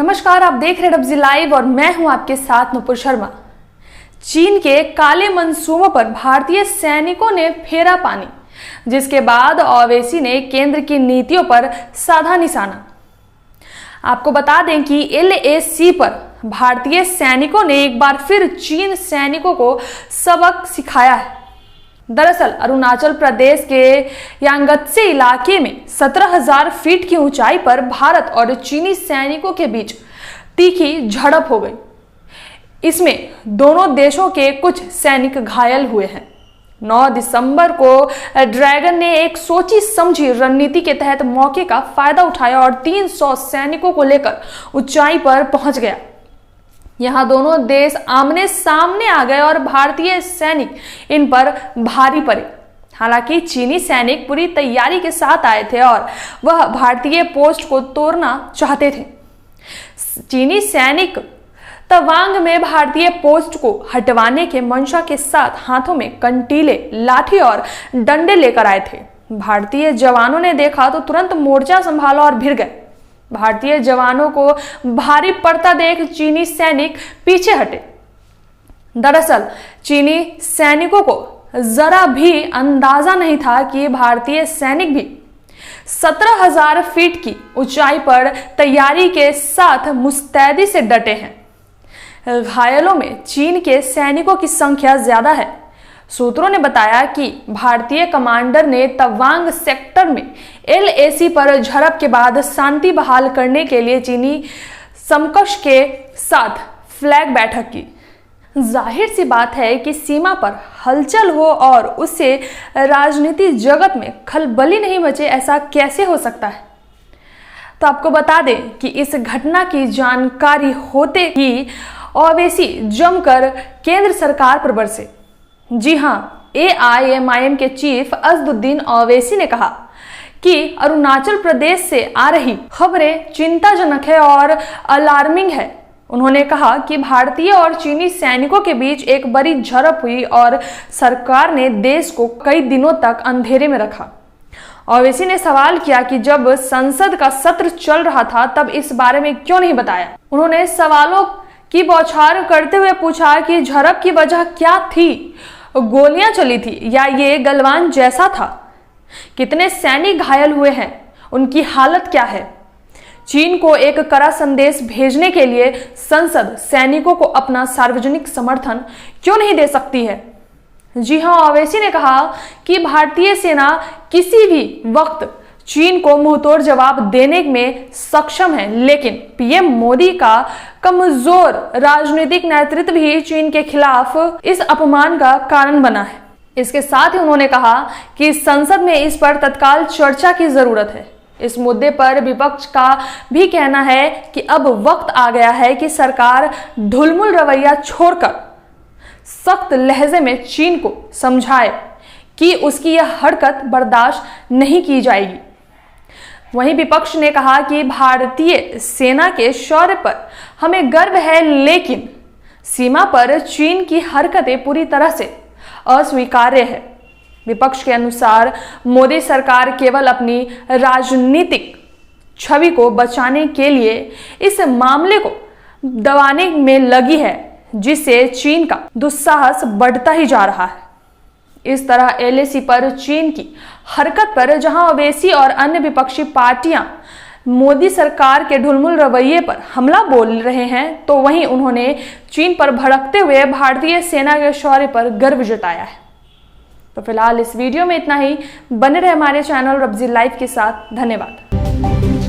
नमस्कार, आप देख रहे हैं डब्जी लाइव और मैं हूं आपके साथ नुपुर शर्मा। चीन के काले मंसूबों पर भारतीय सैनिकों ने फेरा पानी, जिसके बाद ओवैसी ने केंद्र की नीतियों पर साधा निशाना। आपको बता दें कि LAC पर भारतीय सैनिकों ने एक बार फिर चीन सैनिकों को सबक सिखाया है। दरअसल अरुणाचल प्रदेश के यांगत्से इलाके में 17,000 फीट की ऊंचाई पर भारत और चीनी सैनिकों के बीच तीखी झड़प हो गई। इसमें दोनों देशों के कुछ सैनिक घायल हुए हैं। 9 दिसंबर को ड्रैगन ने एक सोची समझी रणनीति के तहत मौके का फायदा उठाया और 300 सैनिकों को लेकर ऊंचाई पर पहुंच गया। यहां दोनों देश आमने सामने आ गए और भारतीय सैनिक इन पर भारी पड़े। हालांकि चीनी सैनिक पूरी तैयारी के साथ आए थे और वह भारतीय पोस्ट को तोड़ना चाहते थे। चीनी सैनिक तवांग में भारतीय पोस्ट को हटवाने के मंशा के साथ हाथों में कंटीले, लाठी और डंडे लेकर आए थे। भारतीय जवानों ने देखा तो तुरंत मोर्चा संभाला और भिड़ गए। भारतीय जवानों को भारी पड़ता देख चीनी सैनिक पीछे हटे। दरअसल चीनी सैनिकों को जरा भी अंदाजा नहीं था कि भारतीय सैनिक भी 17,000 फीट की ऊंचाई पर तैयारी के साथ मुस्तैदी से डटे हैं। घायलों में चीन के सैनिकों की संख्या ज्यादा है। सूत्रों ने बताया कि भारतीय कमांडर ने तवांग सेक्टर में LAC पर झड़प के बाद शांति बहाल करने के लिए चीनी समकक्ष के साथ फ्लैग बैठक की। जाहिर सी बात है कि सीमा पर हलचल हो और उससे राजनीति जगत में खलबली नहीं मचे, ऐसा कैसे हो सकता है। तो आपको बता दें कि इस घटना की जानकारी होते ही ओवैसी जमकर केंद्र सरकार पर बरसे। जी हां, AIMIM के चीफ असदुद्दीन ओवैसी ने कहा कि अरुणाचल प्रदेश से आ रही खबरें चिंताजनक है और अलार्मिंग है। उन्होंने कहा कि भारतीय और चीनी सैनिकों के बीच एक बड़ी झड़प हुई और सरकार ने देश को कई दिनों तक अंधेरे में रखा। ओवैसी ने सवाल किया कि जब संसद का सत्र चल रहा था तब इस बारे में क्यों नहीं बताया। उन्होंने सवालों की बौछार करते हुए पूछा कि झड़प की वजह क्या थी, गोलियां चली थी या ये गलवान जैसा था, कितने सैनिक घायल हुए हैं, उनकी हालत क्या है। चीन को एक कड़ा संदेश भेजने के लिए संसद सैनिकों को अपना सार्वजनिक समर्थन क्यों नहीं दे सकती है। जी हां, ओवैसी ने कहा कि भारतीय सेना किसी भी वक्त चीन को मुंहतोड़ जवाब देने में सक्षम है, लेकिन PM मोदी का कमजोर राजनीतिक नेतृत्व भी चीन के खिलाफ इस अपमान का कारण बना है। इसके साथ ही उन्होंने कहा कि संसद में इस पर तत्काल चर्चा की जरूरत है। इस मुद्दे पर विपक्ष का भी कहना है कि अब वक्त आ गया है कि सरकार ढुलमुल रवैया छोड़कर सख्त लहजे में चीन को समझाए कि उसकी यह हरकत बर्दाश्त नहीं की जाएगी। वहीं विपक्ष ने कहा कि भारतीय सेना के शौर्य पर हमें गर्व है, लेकिन सीमा पर चीन की हरकतें पूरी तरह से अस्वीकार्य है। विपक्ष के अनुसार मोदी सरकार केवल अपनी राजनीतिक छवि को बचाने के लिए इस मामले को दबाने में लगी है, जिससे चीन का दुस्साहस बढ़ता ही जा रहा है। इस तरह LAC पर चीन की हरकत पर जहां ओवैसी और अन्य विपक्षी पार्टियां मोदी सरकार के ढुलमुल रवैये पर हमला बोल रहे हैं, तो वहीं उन्होंने चीन पर भड़कते हुए भारतीय सेना के शौर्य पर गर्व जताया है। तो फिलहाल इस वीडियो में इतना ही। बने रहे हमारे चैनल डब्जी लाइव के साथ। धन्यवाद।